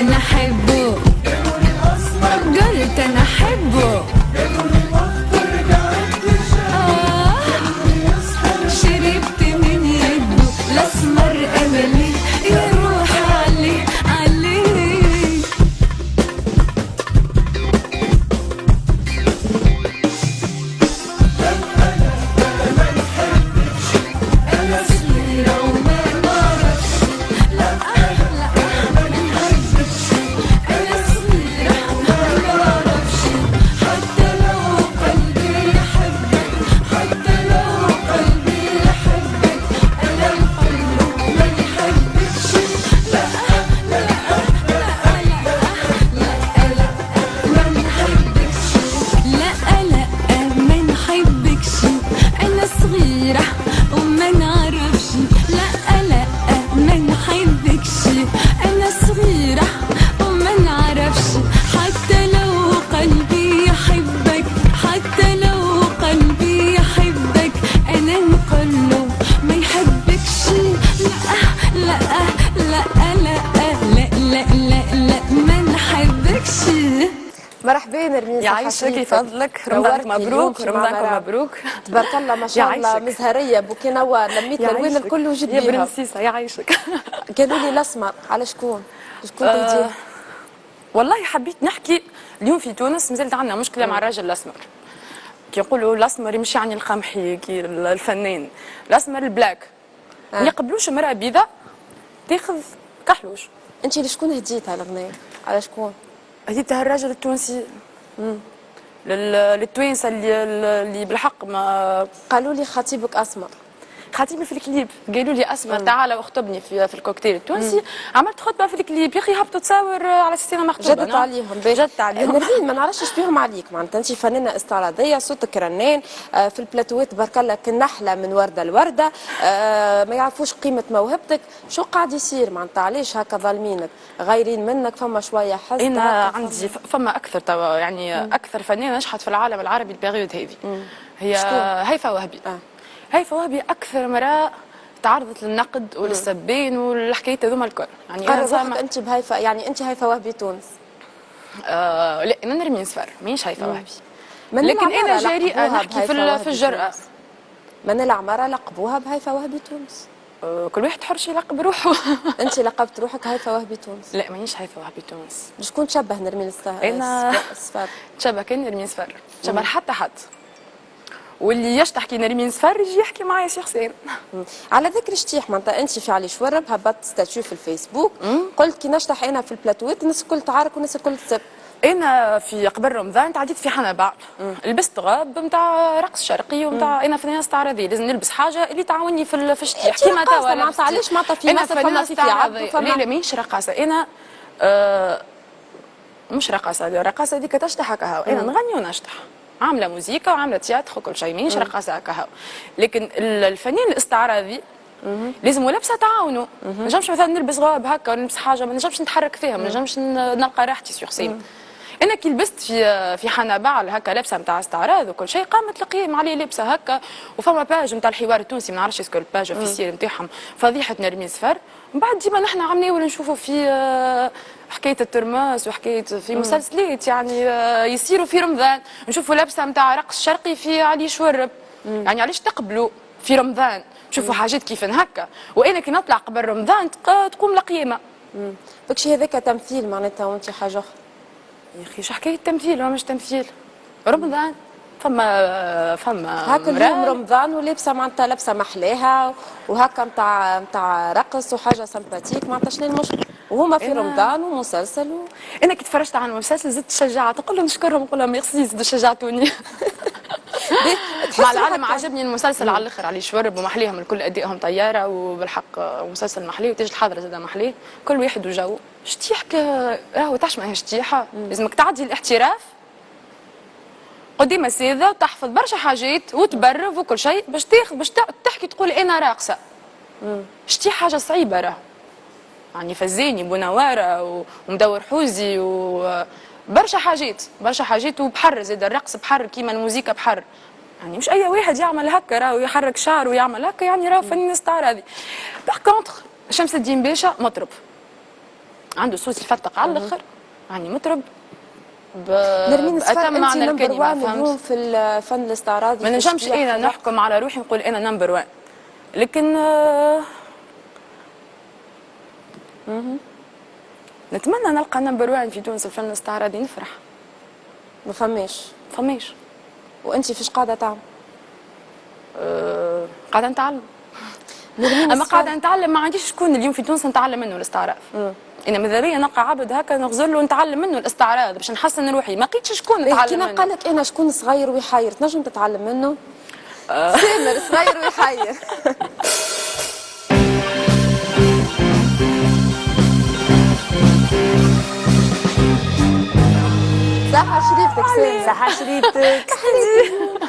انا احبه، قلت انا احبه، شربت من يده الاسمر املي يروح عليه عليه. انا صغيرة وما بعرفش، لا لا ما نحبش، انا صغيرة وما بعرفش، حتى لو قلبي يحبك، حتى لو قلبي يحبك، انا القلب ما يحبكش، لا لا لا لا لا لا ما نحبكش، لا لا ما نحبكش، انا صغيرة وما نعرفش، لا لا ما نحبكش، انا صغيرة وما نعرفش، حتى لو قلبي يحبك، حتى لو قلبي يحبك، انا نقوله ما يحبكش، لا لا لا لا لا لا لا لا ما نحبكش. مرحبا نرمين، يعيشك يفضلك، رمضانك مبروك، رمضانكم مبروك. تبارك الله ما شاء الله، مزهريه بوكي نوار، لميت الالوان الكل وجد يا بيها. برنسيسه يعيشك. قالوا لي الاسمر على شكون؟ شكون تهديه؟ والله حبيت نحكي اليوم في تونس مازالت عندنا مشكله مع الراجل الاسمر. كي يقولوا الاسمر يمشي يعني القمحي كي الفنان، الاسمر البلاك ما يقبلوش امراه بيضاء تاخذ كحلوش. انت لشكون هديتها الاغنيه؟ على شكون؟ هديتها الراجل التونسي للتوانسه اللي بالحق ما قالوا لي خطيبك اسمر. خطيبي في الكليب قالوا لي اسمر تعال واخطبني في الكوكتيل التونسي. عملت خطبه في الكليب يا اخي هبطوا تصور على السينما مخطوبه. جدت عليهم جدت عليهم. نرمين ما نعرفش ايش بيهم عليك، معناتها انت فنانه استعراضيه صوتك رنان في البلاتوات تبارك الله كالنحله من ورده لورده، ما يعرفوش قيمه موهبتك. شو قاعد يصير معناتها؟ علاش هكا ظالمينك غايرين منك؟ فما شويه حزن؟ انا عندي فما اكثر توا يعني اكثر فنانه نجحت في العالم العربي البيريود هذه هي هيفاء وهبي. هيفاء وهبي اكثر امراه تعرضت للنقد وللسبين والحكايات هذوما الكل. يعني قرر روحك انت بهيفاء، يعني انت هيفاء وهبي تونس؟ لا انا نرمين صفر مانيش هيفاء وهبي، لكن انا جريئه نحكي في الجرأه. من العماره لقبوها بهيفاء وهبي تونس. كل واحد حر شي يلقب روحه. انت لقبت روحك هيفاء وهبي تونس؟ لا مانيش هيفاء وهبي تونس. شكون تشبه نرمين انا صفر؟ تشبه كان نرمين صفر، تشبه حتى حد. واللي يشتح كي نرمين صفر يجي يحكي معايا شي حسين. على ذكر شتيح معناتها انت في علي شورب هبطت ستاتيو في الفيسبوك قلت كي نشطح انا في البلاتوات الناس الكل تعارك والناس الكل تسب. انا في قبل رمضان تعديت في حنبع، لبست غاب نتاع رقص شرقي ونتاع انا فنانه استعراضيه لازم نلبس حاجه اللي تعاوني في الشتيح كيما توا معناتها علاش معناتها في انا فما في عبد لا لا ماهيش رقاصه انا مش رقاصه، الرقاصه هذيك تشطح هكا انا نغني ونشطح، عامله موسيقى وعامله تياتر وكل شيء ماهيش رقاصه هكا. لكن الفنان الاستعراضي لازم لابسه تعاونوا. ما نجمش مثلا نلبس غاب هكا ونلبس حاجه ما نجمش نتحرك فيها، ما نجمش نلقى راحتي سي حسين. انا كي لبست في حنبعل هكا لابسه نتاع استعراض وكل شيء قامت القيم علي لابسه هكا، وفما باج نتاع الحوار التونسي ما نعرفش اسكو الباج اوفيسيال نتاعهم فضيحه نرمين صفر. من بعد ديما نحن عملنا نشوفوا في حكايه الترماس وحكايه في مسلسلات يعني يصيروا في رمضان نشوفوا لابسه نتاع رقص شرقي في علي شورب. يعني علاش تقبلوا في رمضان تشوفوا حاجات كيف هكا وانا كي نطلع قبل رمضان تقوم القيمه. بكشي هذاك تمثيل معناتها وانت حاجه اخرى. يا اخي شو حكايه تمثيل ولا مش تمثيل؟ رمضان فما هكا اليوم رمضان ولابسه معناتها لابسه محلاها وهكا نتاع رقص وحاجه سمباتيك معناتها شنو المشكل؟ وهما في رمضان ومسلسل انا كي تفرجت على المسلسل زدت شجعت نقول لهم نشكرهم نقول لهم ميرسي زدوا شجعتوني. مع العالم عجبني المسلسل على الاخر علي شورب ومحليهم الكل ادائهم طياره وبالحق مسلسل محلي وتجي الحاضره زاد محلي كل واحد وجو. شتيحك راهو تعش ماهيش شتيحه لازمك تعدي الاحتراف قدام السيده وتحفظ برشا حاجات وتبرف وكل شيء باش تاخذ باش تحكي تقول انا راقصه. شتي حاجه صعيبه راه يعني فزاني بونواره ومدور حوزي وبرشا حاجات وبحر زاد الرقص بحر كيما الموسيقى بحر. يعني مش اي واحد يعمل هكا راهو يحرك شعره ويعمل هكا يعني راهو فنان استعراضي. باغ كونتخ شمس الدين باشا مطرب عنده صوت يفتق على الاخر، يعني مطرب نرمين صفر، بأتم انت معنى نمبر الكلمه. 1 اليوم في الفن الاستعراضي. ما نجمش انا نحكم على روحي نقول انا نمبر 1، لكن نتمنى نلقى نمبر 1 في تونس الفن الاستعراضي، نفرح. ما فماش. وانت فيش قاعده تعمل؟ قاعده نتعلم. اما قاعده نتعلم، ما عنديش شكون اليوم في تونس نتعلم منه الاستعراض. انا ماذا بيا نلقى عبد هكا نغزر له نتعلم منه الاستعراض باش نحسن روحي، ما لقيتش شكون نتعلم منه. كي نلقى لك انا شكون صغير ويحير تنجم تتعلم منه؟ سامر صغير ويحير. صحة شريفتك سامر. صحة شريفتك.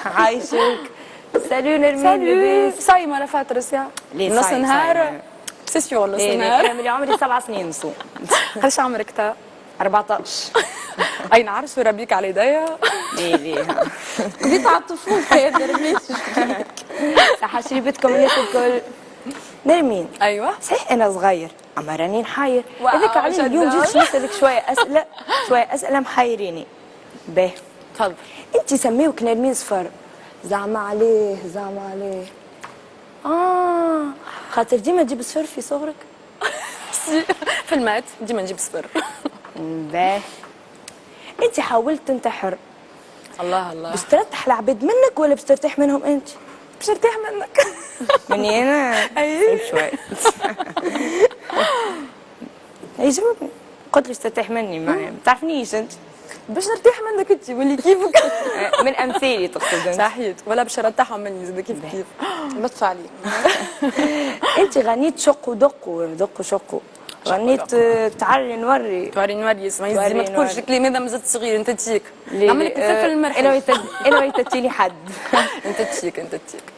عايشك. سالو نرمين لاباس؟ صايمة لفاترس يا نص نهار. سي سيور نص نهار. انا من عمري 7 سنين نصوم. قداش عمرك تا؟ 14. اي نعرس وربيك على يديا. ليه بديت على الطفولة يا نرمين. صحة شريفتكم الناس الكل. نرمين. ايوه صحيح انا صغير اما راني نحير، واو، هذاك عليه اليوم جيت نسالك شويه اسئله محيريني. باهي تفضل. انت سميوك نرمين صفر، زعما عليه خاطر ديما تجيب صفر في صغرك؟ في المات ديما نجيب صفر. باهي انت حاولت تنتحر، الله الله باش ترتاح العباد منك ولا باش ترتاح منهم انت؟ باش نرتاح منك. مني انا؟ اي شوي. اي جاوبني، قلت لك ترتاح مني، ما تعرفنيش انت. باش نرتاح منك انت واللي كيفك. من امثالي تقصد انت؟ صحيح، ولا باش نرتاحوا مني زاد كيف. لطف عليك. انت غنيت شق ودق وشق، غنيت تعري نوري اسمعي ما تقولش الكلام هذا مازلت صغير. انت تيك نعملك طفل المرحله. انا ويتتيني حد. انت تيك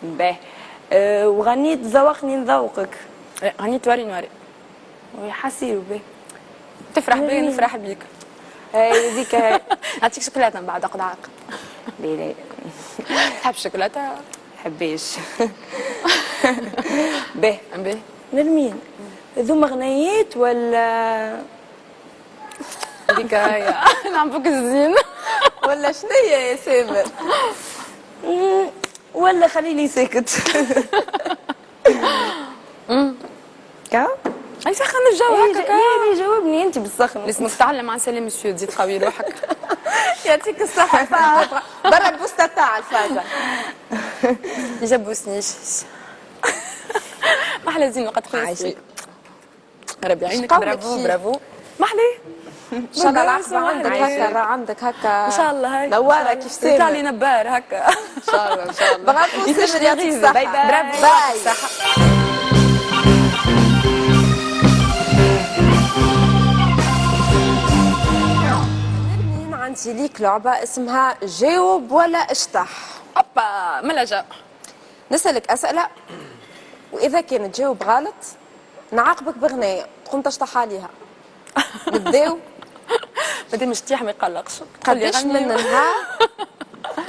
باهي. وغنيت ذوقني نذوقك. غنيت نوري ويحسيروا باهي. تفرح بيا نفرح بيك. هاي ذيك نعطيك شوكولاته من بعد قدعاق. لا تحب الشوكولاته؟ حبيش. باهي باهي. نرمين ذوما غنيات ولا ديك هي نعملك الزين ولا شنيا يا سامر؟ ولا خليني ساكت. كا اي سخن الجو هكاك. يعني جاوبني انت بالسخن. لازمك تتعلم عن سلام مسيو، تزيد قوي روحك. يعطيك الصحة. برا البوستة تاع الفازة. يجبوسنيش. ما احلى زين وقت خويا. ربي يعينك. برافو. ما احلى. ان شاء الله العقبة عندك هكا، عندك هكا ان شاء الله. هاي نوارة كيف سامر. يطلع لي نبار هكا. ان شاء الله. برافو سامر، يعطيك الصحة. باي باي. برافو. باي. عندي ليك لعبة اسمها جاوب ولا اشطح. اوبا ملا جا. نسألك أسئلة وإذا كان تجاوب غلط نعاقبك بغنية تقوم تشطح عليها. نبداو. مادام مش تيح ما يقلقش. قداش من نهار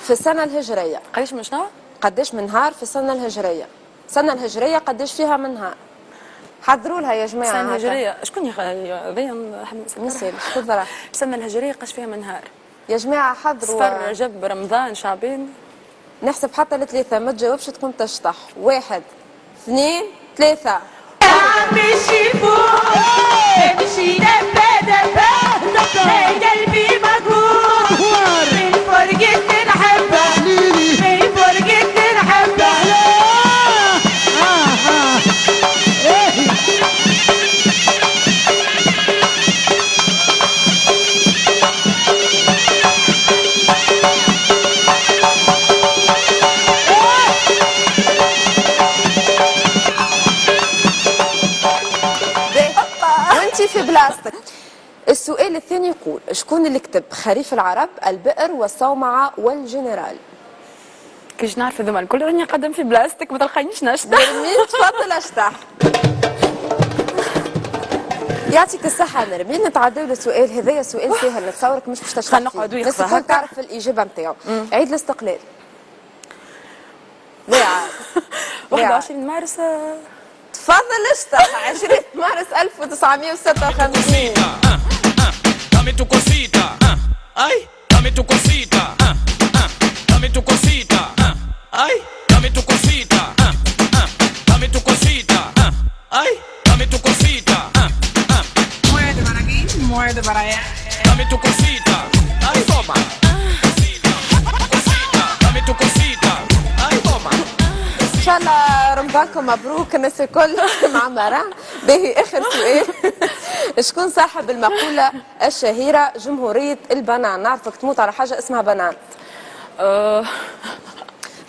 في السنة الهجرية؟ قداش من شنو؟ قداش من نهار في السنة الهجرية؟ السنة الهجرية قداش فيها من نهار؟ حضروا لها يا جماعة. السنة الهجرية شكون هذايا نحب نسأل خذ راحتك. السنة الهجرية قاش فيها من نهار؟ يا جماعة حضروا. صفر رجب رمضان شعبان. نحسب حتى ل3 ما تجاوبش تقوم تشطح. 1 2 3. امشي فوق امشي دبا قلبي مجروح من فرقة نحبه من فرقة نحبه. في بلاستيك. السؤال الثاني يقول شكون اللي كتب خريف العرب، البئر والصومعة والجنرال؟ كيش نعرف هذوما الكل راني نقدم في بلاستيك ما تلقينيش نشطح. نرمين تفضل اشطح. يعطيك الصحة نرمين. نتعداو للسؤال هذايا، سؤال سهل نتصورك مش باش تشطح. نقعدوا بس يخفى الكل تعرف الإجابة نتاعو. عيد الاستقلال. لا 21 مارس. تفضل اشطح 20 مارس 1956. Dame tu cosita, ay, dame tu cosita, dame tu cosita, ay, dame tu cosita, dame tu cosita, ay, dame tu cosita, Muerde para aquí, muerde para allá. dame tu cosita, ay, toma, cosita, dame tu cosita, ay, toma. ان شاء الله رمضانكم مبروك الناس الكل معمرة. باهي اخر سؤال. شكون صاحب المقولة الشهيرة جمهورية البنان؟ نعرفك تموت على حاجة اسمها بنان.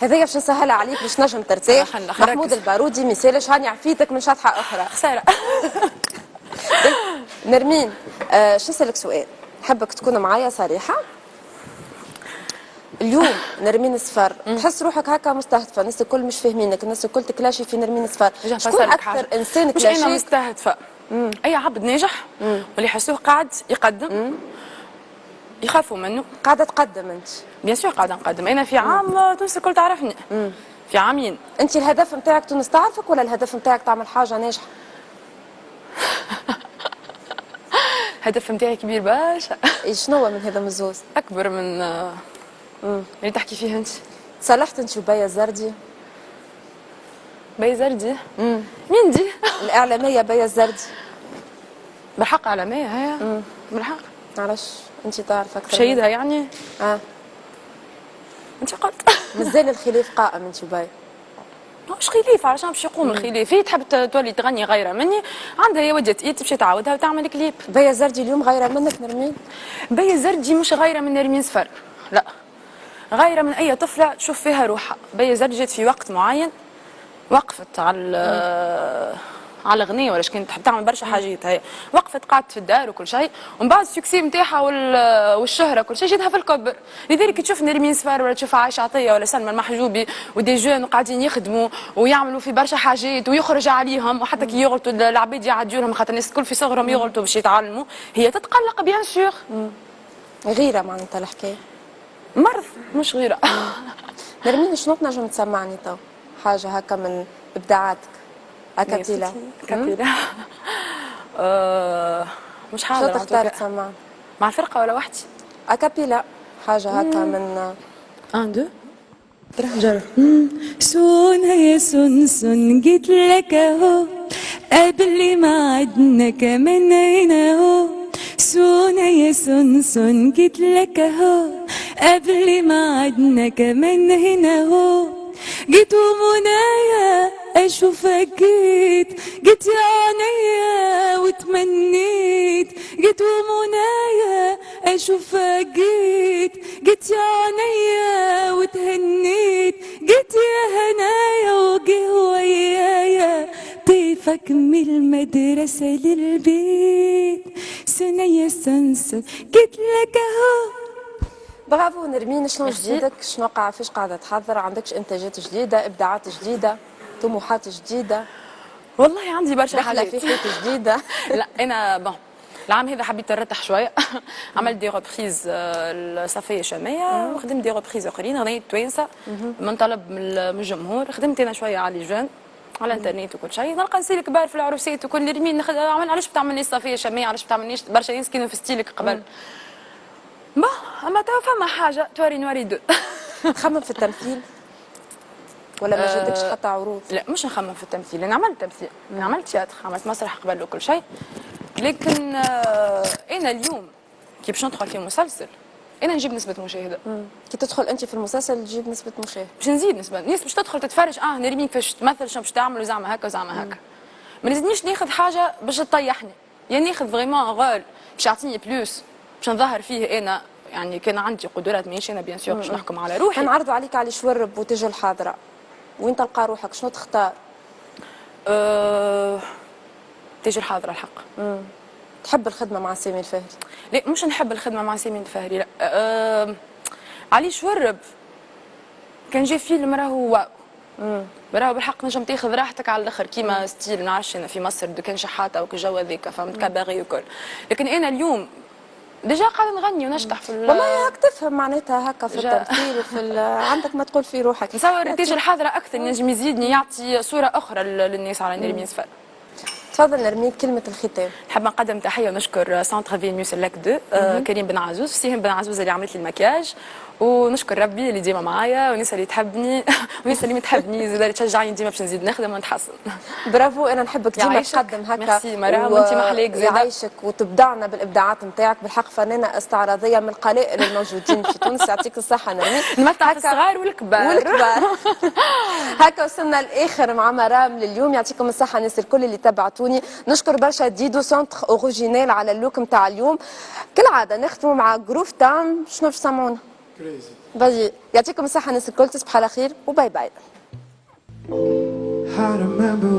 هذايا باش نسهلها عليك باش نجم ترتاح. محمود البارودي مثالش هاني عفيتك من شطحة أخرى. خسارة. نرمين شو نسألك سؤال، نحبك تكون معايا صريحة. اليوم نرمين صفر تحس روحك هكا مستهدفة، الناس الكل مش فاهمينك، الناس الكل تكلاشي في نرمين صفر. شكون أكثر إنسان مش أنا كلاشيك؟ مستهدفة. أي عبد ناجح واللي يحسوه قاعد يقدم يخافوا منه. قاعدة تقدم أنت؟ بيان سور قاعدة نقدم. أنا في عام تونس الكل تعرفني. في عامين. أنت الهدف نتاعك تونس تعرفك ولا الهدف نتاعك تعمل حاجة ناجحة؟ الهدف نتاعي كبير برشا. شنو هو من هذا من الزوز؟ أكبر من اللي تحكي فيه أنت. تصالحت أنت وبيا الزردي؟ بيا زردي؟ مين دي؟ الإعلامية بيا الزردي. بالحق إعلامية هي؟ بالحق؟ معلش أنت تعرف أكثر. شهيدها يعني؟ أنت قلت. مازال الخلاف قائم أنت وبيا. مش خلاف، علشان باش يقوم الخلاف. هي تحب تولي تغني غيرة مني، عندها هي وجهة إيد باش تعاودها وتعمل كليب. بيا الزردي اليوم غيرة منك نرمين؟ بيا الزردي مش غيرة من نرمين صفر، لا، غيرة من أي طفلة تشوف فيها روحها. بيا الزردي جات في وقت معين وقفت على الغنية ولا كانت تحب تعمل برشا حاجات. هي وقفت قعدت في الدار وكل شيء، ومن بعد السكسي نتاعها والشهرة كل شيء جاتها في الكبر. لذلك تشوف نرمين صفار ولا تشوف عايشة عطية ولا سلمى المحجوبي ودي جون قاعدين يخدموا ويعملوا في برشا حاجات ويخرج عليهم، وحتى كي يغلطوا العباد يعدوا لهم خاطر الناس الكل في صغرهم يغلطوا باش يتعلموا، هي تتقلق بيان سور. غيرة معناتها الحكاية. مرض مش غيرة. نرمين شنو تنجم تسمعني تو؟ حاجة هكا من إبداعاتك. أكابيلا. أكابيلا. مش شو حاضر. تختار تسمعني؟ مع الفرقة ولا وحدي؟ أكابيلا حاجة هكا من 1 2 3 جرب. سون يا سون جيت لك اهو قبل ما عدنا كمان هنا اهو. سون يا سون جيت لك اهو قبل ما عدنا كمان هنا اهو. جيت ومنايا اشوفك جيت يا عينيا وتمنيت. جيت ومنايا اشوفك جيت يا عينيا وتهنيت. جيت يا هنايا وجه ويايا طيفك من المدرسة للبيت. سنية سنسن جيت لك اهو. برافو نرمين. شنو جديدك؟ شنو فيش قاعدة تحضر؟ عندكش إنتاجات جديدة، إبداعات جديدة، طموحات جديدة؟ والله عندي برشا دخلة حاجات. في حيط جديدة. لا أنا العام هذا حبيت نرتاح شوية. عملت دي روبريز الصفية الشامية وخدمت دي روبريز آخرين، غنيت توانسة من طلب من الجمهور. خدمت أنا شوية على لي جون على الانترنت وكل شيء. نلقى نسيل كبار في العروسات وكل نرمين علاش بتعملنيش صفية شامية، علاش بتعملنيش برشا ناس كانوا في ستيلك قبل. اما توا فما حاجه توري نوري دو. تخمم في التمثيل ولا ما جاتكش حتى عروض؟ لا مش نخمم في التمثيل، انا عملت تمثيل، انا عملت تياتر، عملت مسرح قبل وكل شيء. لكن انا اليوم كي باش ندخل في مسلسل انا نجيب نسبه مشاهده. كي تدخل انت في المسلسل تجيب نسبه مشاهده. باش نزيد نسبه، الناس باش تدخل تتفرج نرمين كيفاش تمثل، شنو باش تعمل وزعما هكا وزعما هكا. ما لازمنيش ناخذ حاجه باش تطيحني، يعني ناخذ فريمون غول باش يعطيني بلوس باش نظهر فيه انا. يعني كان عندي قدرات ماهيش انا بيان سور باش نحكم على روحي. نعرضوا عليك علي شورب وتجي الحاضره، وين تلقى روحك؟ شنو تختار؟ تجي الحاضره الحق. تحب الخدمه مع سامي الفهري؟ لا مش نحب الخدمه مع سامي الفهري، لا. علي شورب كان جاي فيلم راهو واو. راهو بالحق نجم تاخذ راحتك على الاخر كيما ستيل ما نعرفش انا في مصر دو كان شحاته وكل جو هذاك فهمت كاباري وكل. لكن انا اليوم ديجا قاعده نغني ونشطح في والله هاك تفهم معناتها هكا في التمثيل وفي عندك ما تقول في روحك. نتصور الريتاج الحاضره اكثر ينجم يزيدني يعطي صوره اخرى للناس على نرمين صفر. تفضل نرمين كلمة الختام. نحب نقدم تحيه ونشكر سانتر فيل ميوسلاك 2 كريم بن عزوز سيهم بن عزوز اللي عملت لي المكياج، ونشكر ربي اللي ديما معايا والناس اللي تحبني والناس اللي ما تحبني زاد اللي تشجعني ديما باش نزيد نخدم ونتحسن. برافو، انا نحبك ديما تقدم هكا. ميرسي مرام وانت محليك زاد. يعيشك وتبدعنا بالابداعات نتاعك، بالحق فنانة استعراضية من القلائل الموجودين في تونس. يعطيك الصحة نرمين. نمتع الصغار والكبار. هكا وصلنا لاخر مع مرام لليوم. يعطيكم الصحة الناس الكل اللي تبعتوني. نشكر برشا ديدو سونتر اوريجينال على اللوك نتاع اليوم. كالعادة نختموا مع جروف تايم. شنو باش تسمعونا؟ باجي. يعطيكم الصحة الناس الكل، تصبحوا على خير وباي باي. I remember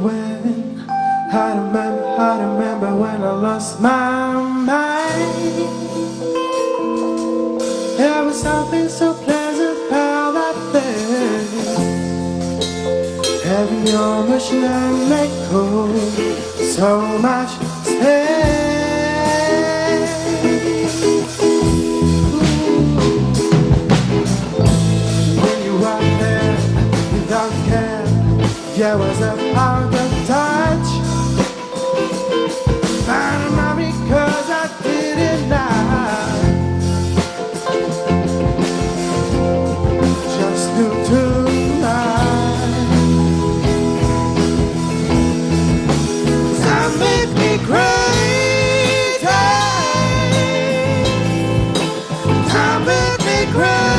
when I lost my mind. There was something so pleasant how that felt. Heavy on the stomach, cold, so much space. Yeah, was a out of touch. Found mommy cause I didn't know. Just knew tonight. Some make me crazy. Some make me crazy.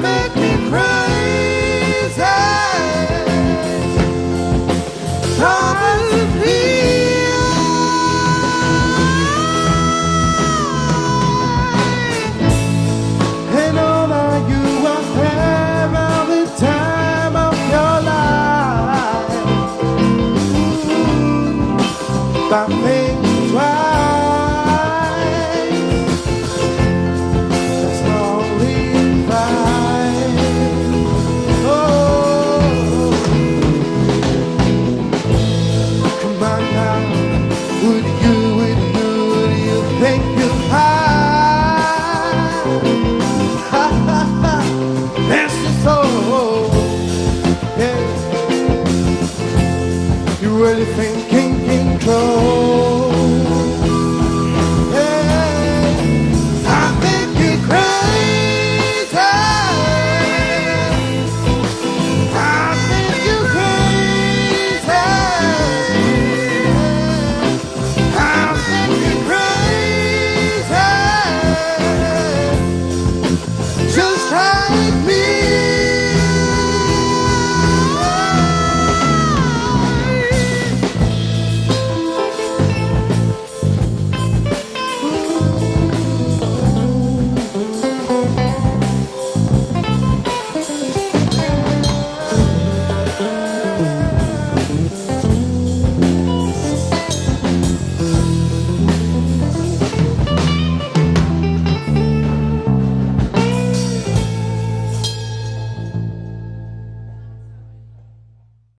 Make me crazy. And all that you will have all the time of your life. But think twice. That's only fine. Come on now, would